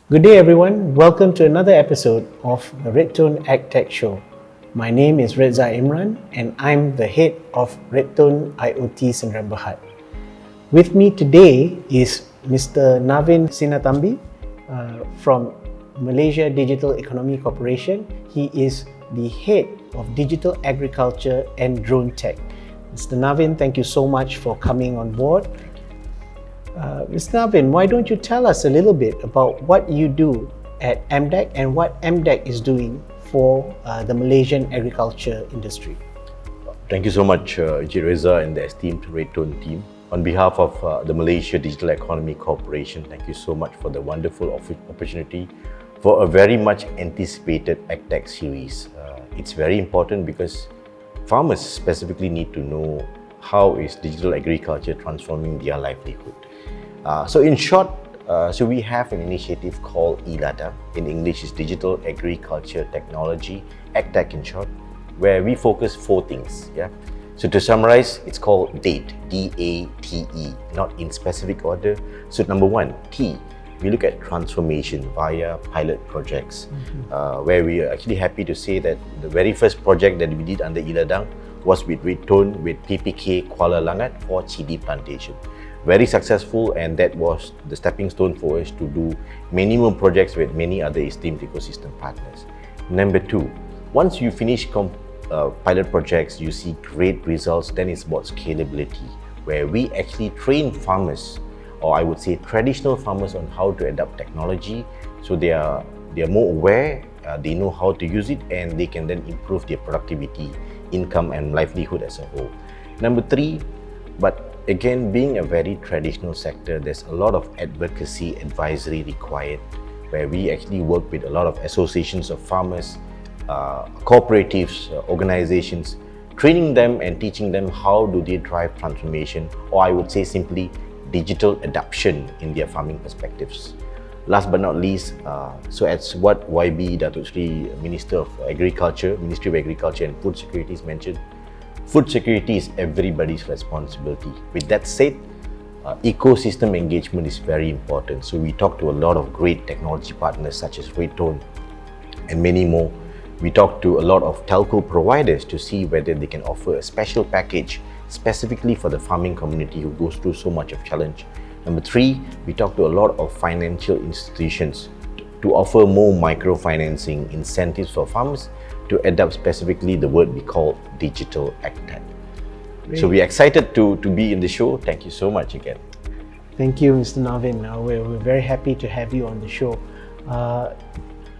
Good day, everyone. Welcome to another episode of the Redtone Agtech Show. My name is Reza Imran, and I'm the head of Redtone IoT Solutions. With me today is Mr. Navin Sinnathamby from Malaysia Digital Economy Corporation. He is the head of Digital Agriculture and Drone Tech. Mr. Navin, thank you so much for coming on board. Mr. Navin, why don't you tell us a little bit about what you do at MDEC and what MDEC is doing for the Malaysian agriculture industry? Thank you so much, Reza and the esteemed Redtone team. On behalf of the Malaysia Digital Economy Corporation, thank you so much for the wonderful opportunity for a very much anticipated Agtech series. It's very important because farmers specifically need to know how is digital agriculture transforming their livelihood. So in short, we have an initiative called ILADA. In English is Digital Agriculture Technology, Agtech in short, where we focus 4 things. So to summarize, it's called DATE, D-A-T-E, not in specific order. So number 1, T, we look at transformation via pilot projects, where we are actually happy to say that the very first project that we did under ILADA was with Redtone with PPK Kuala Langat for chili plantation. Very successful, and that was the stepping stone for us to do many more projects with many other esteemed ecosystem partners. Number 2, once you finish pilot projects, you see great results, then it's about scalability, where we actually train farmers, or I would say traditional farmers, on how to adopt technology, so they are more aware, they know how to use it, and they can then improve their productivity, income and livelihood as a whole. Number 3, but again, being a very traditional sector, there's a lot of advocacy advisory required, where we actually work with a lot of associations of farmers, cooperatives, organizations, training them and teaching them how do they drive transformation, or I would say simply digital adoption in their farming perspectives. Last but not least, so as what YB Datuk Sri Minister of Agriculture, Ministry of Agriculture and Food Security has mentioned, food security is everybody's responsibility. With that said, ecosystem engagement is very important. So we talk to a lot of great technology partners such as Redtone and many more. We talk to a lot of telco providers to see whether they can offer a special package specifically for the farming community who goes through so much of challenge. Number 3, we talk to a lot of financial institutions to offer more microfinancing incentives for farmers to adopt specifically the word we call digital Agtech. So we're excited to be in the show. Thank you so much again. Thank you, Mr. Navin. We're very happy to have you on the show.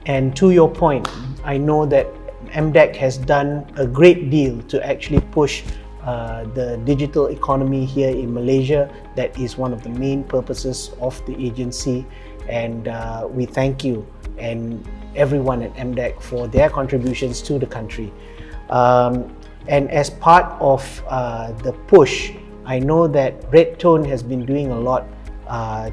And to your point, I know that MDEC has done a great deal to actually push the digital economy here in Malaysia. That is one of the main purposes of the agency, and we thank you and everyone at MDEC for their contributions to the country. And as part of the push, I know that Redtone has been doing a lot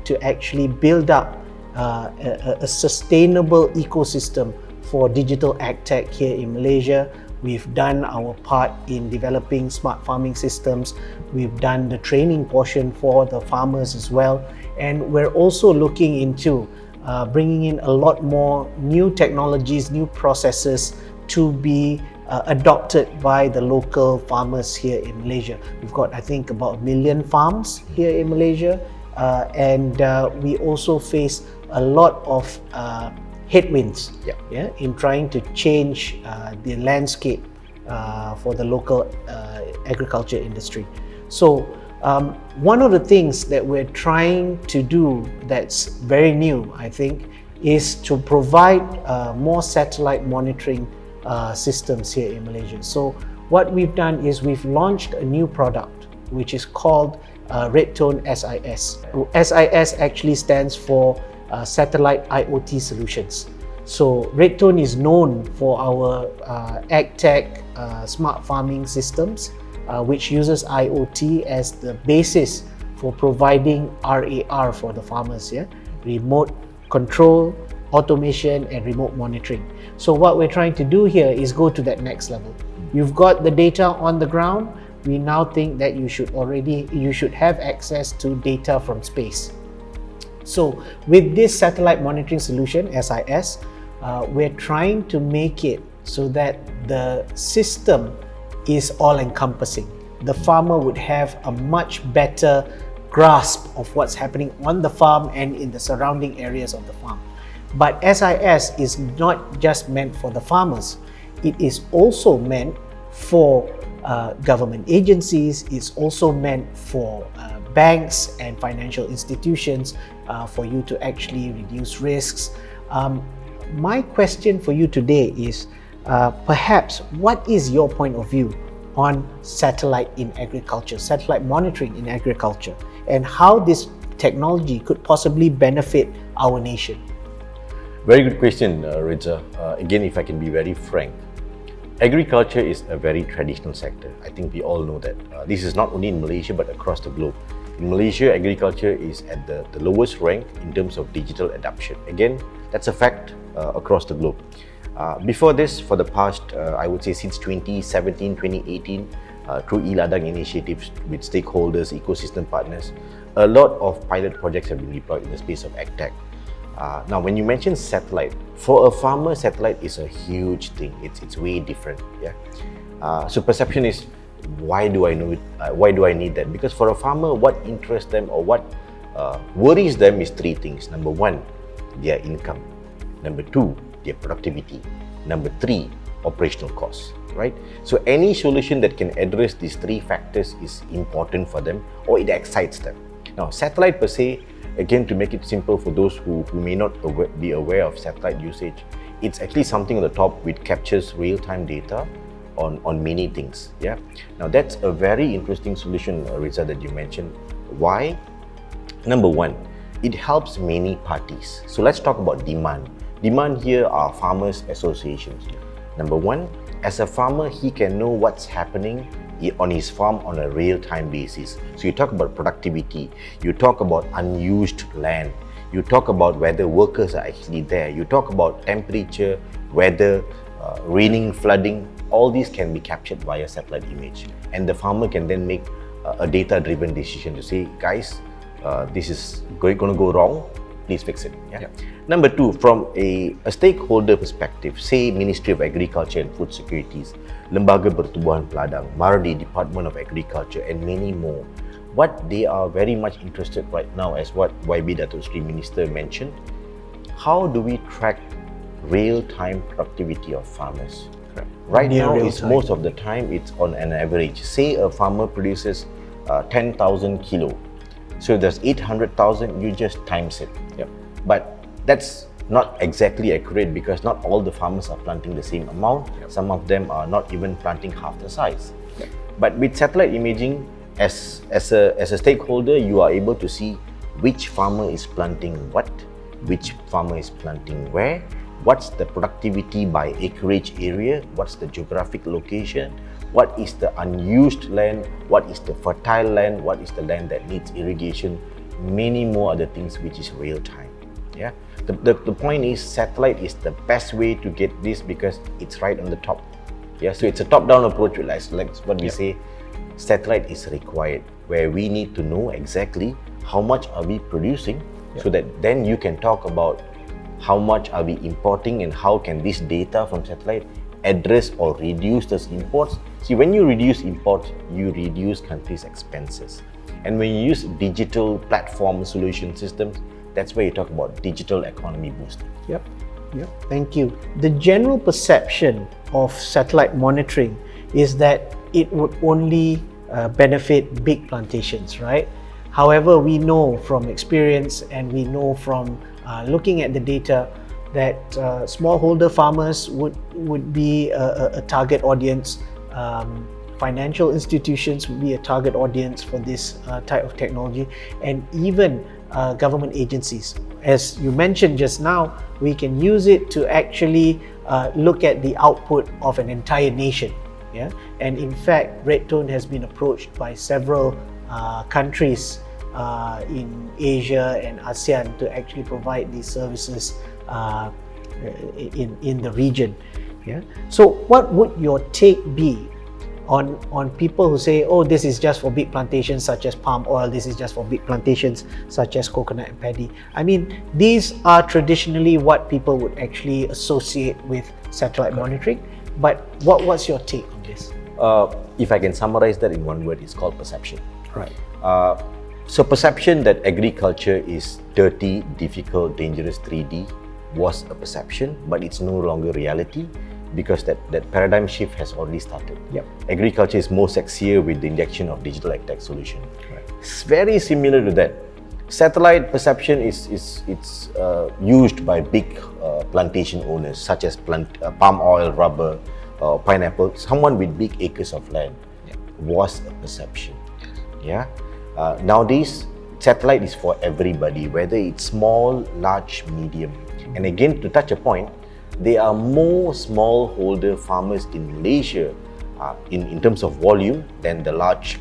to actually build up a sustainable ecosystem for digital Agtech here in Malaysia. We've done our part in developing smart farming systems. We've done the training portion for the farmers as well. And we're also looking into bringing in a lot more new technologies, new processes to be adopted by the local farmers here in Malaysia. We've got, I think, about 1 million farms here in Malaysia, and we also face a lot of headwinds in trying to change the landscape for the local agriculture industry. So one of the things that we're trying to do that's very new, I think, is to provide more satellite monitoring systems here in Malaysia. So what we've done is we've launched a new product which is called Redtone SIS. SIS actually stands for Satellite IoT Solutions. So Redtone is known for our Agtech smart farming systems, which uses IoT as the basis for providing RAR for the farmers, remote control, automation and remote monitoring. So what we're trying to do here is go to that next level. You've got the data on the ground. We now think that you should have access to data from space. So with this satellite monitoring solution, SIS, we're trying to make it so that the system is all-encompassing. The farmer would have a much better grasp of what's happening on the farm and in the surrounding areas of the farm. But SIS is not just meant for the farmers. It is also meant for government agencies. It's also meant for banks and financial institutions for you to actually reduce risks. My question for you today is perhaps what is your point of view on satellite in agriculture, satellite monitoring in agriculture, and how this technology could possibly benefit our nation? Very good question, Reza. Again, if I can be very frank, agriculture is a very traditional sector. I think we all know that. This is not only in Malaysia but across the globe. In Malaysia, agriculture is at the lowest rank in terms of digital adoption. Again, that's a fact across the globe. Before this, for the past, I would say since 2017, 2018, through e-Ladang initiatives with stakeholders, ecosystem partners, a lot of pilot projects have been deployed in the space of Agtech. Now, when you mention satellite, for a farmer, satellite is a huge thing. It's way different. Yeah. So perception is, why do I know it? Why do I need that? Because for a farmer, what interests them or what worries them is three things. Number one, their income. Number two, their productivity. Number three, operational costs. Right? So any solution that can address these three factors is important for them, or it excites them. Now, satellite per se, again, to make it simple for those who may not be aware of satellite usage, it's actually something on the top which captures real-time data on many things. Yeah. Now that's a very interesting solution, Reza, that you mentioned. Why? Number one, it helps many parties. So let's talk about demand. Demand here are farmers' associations. Number one, as a farmer, he can know what's happening on his farm on a real-time basis. So you talk about productivity, you talk about unused land, you talk about whether workers are actually there, you talk about temperature, weather, raining, flooding. All these can be captured via satellite image, and the farmer can then make a data-driven decision to say, guys, this is going to go wrong, please fix it. Yeah? Yeah. Number two, from a stakeholder perspective, say Ministry of Agriculture and Food Securities, Lembaga Pertubuhan Peladang, Mardi, Department of Agriculture, and many more, what they are very much interested right now, as what YB Datuk Sri Minister mentioned, how do we track real-time productivity of farmers? Right now, it's most of the time it's on an average. Say a farmer produces 10,000 kilo. So if there's 800,000, you just times it. Yep. But that's not exactly accurate because not all the farmers are planting the same amount. Yep. Some of them are not even planting half the size. Yep. But with satellite imaging, as a stakeholder, you are able to see which farmer is planting what, which farmer is planting where, what's the productivity by acreage area, what's the geographic location, what is the unused land, what is the fertile land, what is the land that needs irrigation, many more other things which is real time. Yeah. The point is, satellite is the best way to get this because it's right on the top. Yeah. So it's a top-down approach, like what we say, satellite is required, where we need to know exactly how much are we producing, so that then you can talk about how much are we importing and how can this data from satellite address or reduce those imports. See, when you reduce imports, you reduce countries' expenses. And when you use digital platform solution systems, that's where you talk about digital economy boost. Yep. Thank you. The general perception of satellite monitoring is that it would only benefit big plantations, right? However, we know from experience and we know from looking at the data that smallholder farmers would be a target audience. Financial institutions would be a target audience for this type of technology, and even government agencies. As you mentioned just now, we can use it to actually look at the output of an entire nation. Yeah, and in fact, Redtone has been approached by several countries in Asia and ASEAN to actually provide these services in the region. Yeah. So what would your take be on people who say, oh, this is just for big plantations such as palm oil, this is just for big plantations such as coconut and paddy. I mean, these are traditionally what people would actually associate with satellite monitoring. But what's your take on this? If I can summarize that in one word, it's called perception. Right. So perception that agriculture is dirty, difficult, dangerous, 3D was a perception, but it's no longer reality because that paradigm shift has already started. Yep. Agriculture is more sexier with the injection of digital Agtech solution. Right. It's very similar to that. Satellite perception is used by big plantation owners such as palm oil, rubber, pineapple. Someone with big acres of land was a perception. Yeah. Nowadays, satellite is for everybody, whether it's small, large, medium. And again, to touch a point, there are more smallholder farmers in Malaysia in terms of volume than the large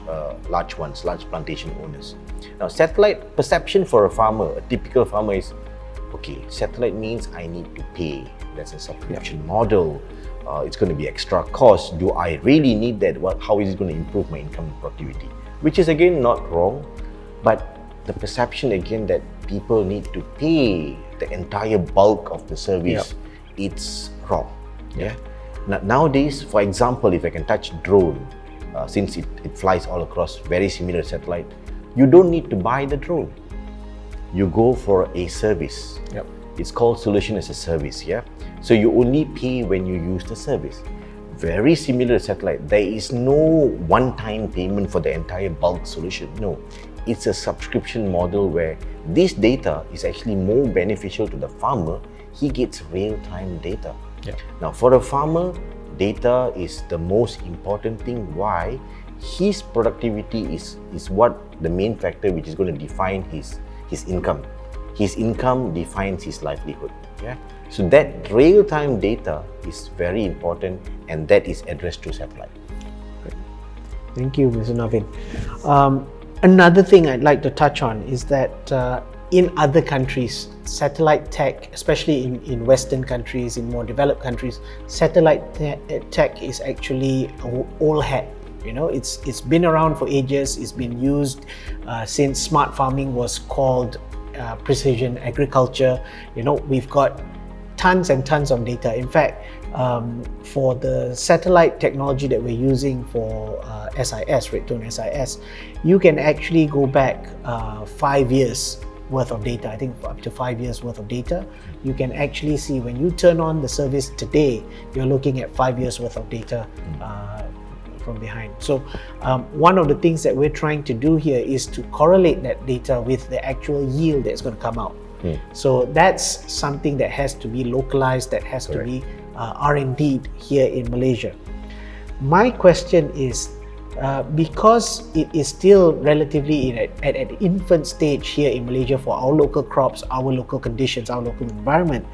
plantation owners. Now, satellite perception for a farmer, a typical farmer is, okay, satellite means I need to pay. That's a subscription model. It's going to be extra cost. Do I really need that? How is it going to improve my income and productivity? Which is again not wrong, but the perception again that people need to pay the entire bulk of the service, it's wrong. Yeah. Nowadays, for example, if I can touch drone, since it flies all across, very similar satellite, you don't need to buy the drone. You go for a service. Yep. It's called solution as a service. Yeah. So you only pay when you use the service. Very similar to satellite. There is no one-time payment for the entire bulk solution. No, it's a subscription model where this data is actually more beneficial to the farmer. He gets real-time data. Yeah. Now, for a farmer, data is the most important thing. Why? His productivity is what the main factor which is going to define his income. His income defines his livelihood. Yeah. So that real-time data is very important, and that is addressed through satellite. Thank you, Mr. Navin. Another thing I'd like to touch on is that in other countries, satellite tech, especially in Western countries, in more developed countries, satellite tech is actually old hat. You know, it's been around for ages. It's been used since smart farming was called precision agriculture. You know, we've got tons and tons of data. In fact, for the satellite technology that we're using for SIS, Redtone SIS, you can actually go back 5 years worth of data. I think up to 5 years worth of data. You can actually see when you turn on the service today, you're looking at 5 years worth of data from behind. So one of the things that we're trying to do here is to correlate that data with the actual yield that's going to come out. So that's something that has to be localized, that has to be R&D'd here in Malaysia. My question is, because it is still relatively at an infant stage here in Malaysia for our local crops, our local conditions, our local environment,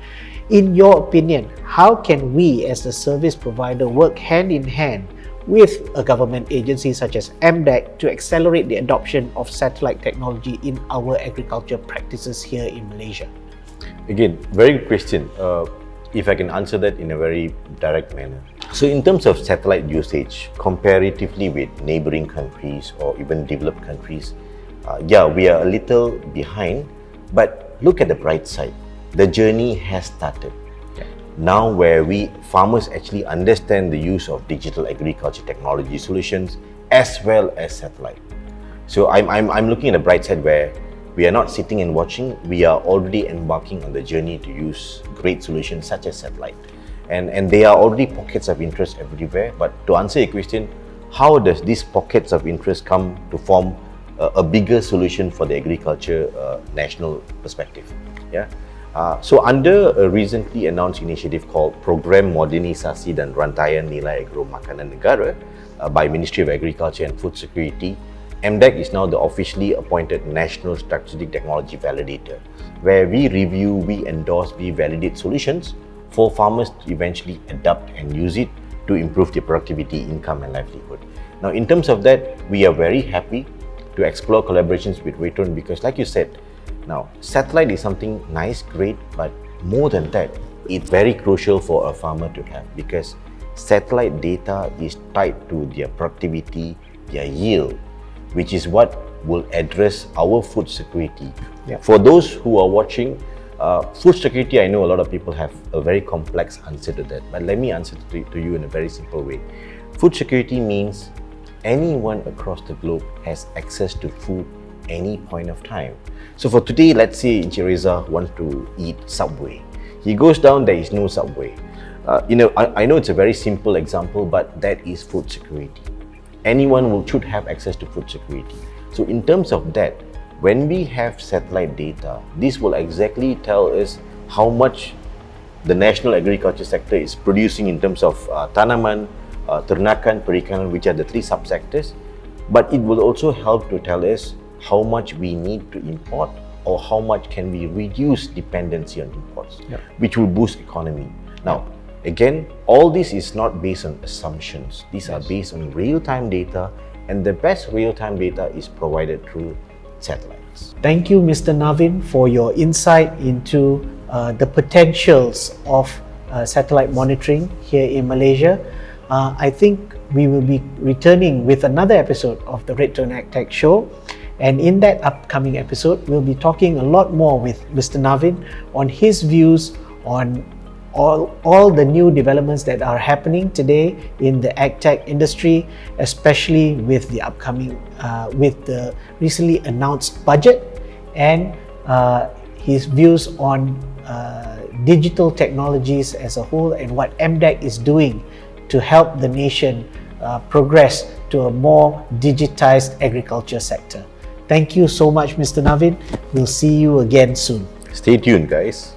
in your opinion, how can we as the service provider work hand in hand with a government agency such as MDEC to accelerate the adoption of satellite technology in our agriculture practices here in Malaysia? Again, very good question. If I can answer that in a very direct manner. So in terms of satellite usage, comparatively with neighboring countries or even developed countries, we are a little behind, but look at the bright side. The journey has started. Now where farmers actually understand the use of digital agriculture technology solutions as well as satellite. So I'm looking at the bright side where we are not sitting and watching, we are already embarking on the journey to use great solutions such as satellite. And there are already pockets of interest everywhere. But to answer your question, how does these pockets of interest come to form a bigger solution for the agriculture national perspective? Yeah. So under a recently announced initiative called Program Modernisasi dan Rantaian Nilai Agro Makanan Negara by Ministry of Agriculture and Food Security, MDEC is now the officially appointed National Strategic Technology Validator, where we review, we endorse, we validate solutions for farmers to eventually adopt and use it to improve their productivity, income and livelihood. Now in terms of that, we are very happy to explore collaborations with Redtone because like you said, now satellite is something nice, great, but more than that, it's very crucial for a farmer to have because satellite data is tied to their productivity, their yield, which is what will address our food security. Yeah. For those who are watching, food security, I know a lot of people have a very complex answer to that, but let me answer to you in a very simple way. Food security means anyone across the globe has access to food any point of time. So for today, let's say Encik Reza wants to eat Subway. He goes down, there is no Subway. I know it's a very simple example, but that is food security. Anyone should have access to food security. So in terms of that, when we have satellite data, this will exactly tell us how much the national agriculture sector is producing in terms of tanaman, ternakan, perikanan, which are the three subsectors. But it will also help to tell us how much we need to import or how much can we reduce dependency on imports, which will boost economy. Now, again, all this is not based on assumptions. These are based on real-time data, and the best real-time data is provided through satellites. Thank you, Mr. Navin, for your insight into the potentials of satellite monitoring here in Malaysia. I think we will be returning with another episode of the Redtone Agtech Show. And in that upcoming episode, we'll be talking a lot more with Mr. Navin on his views on all the new developments that are happening today in the Agtech industry, especially with the upcoming, with the recently announced budget, and his views on digital technologies as a whole and what MDEC is doing to help the nation progress to a more digitized agriculture sector. Thank you so much, Mr. Navin. We'll see you again soon. Stay tuned, guys.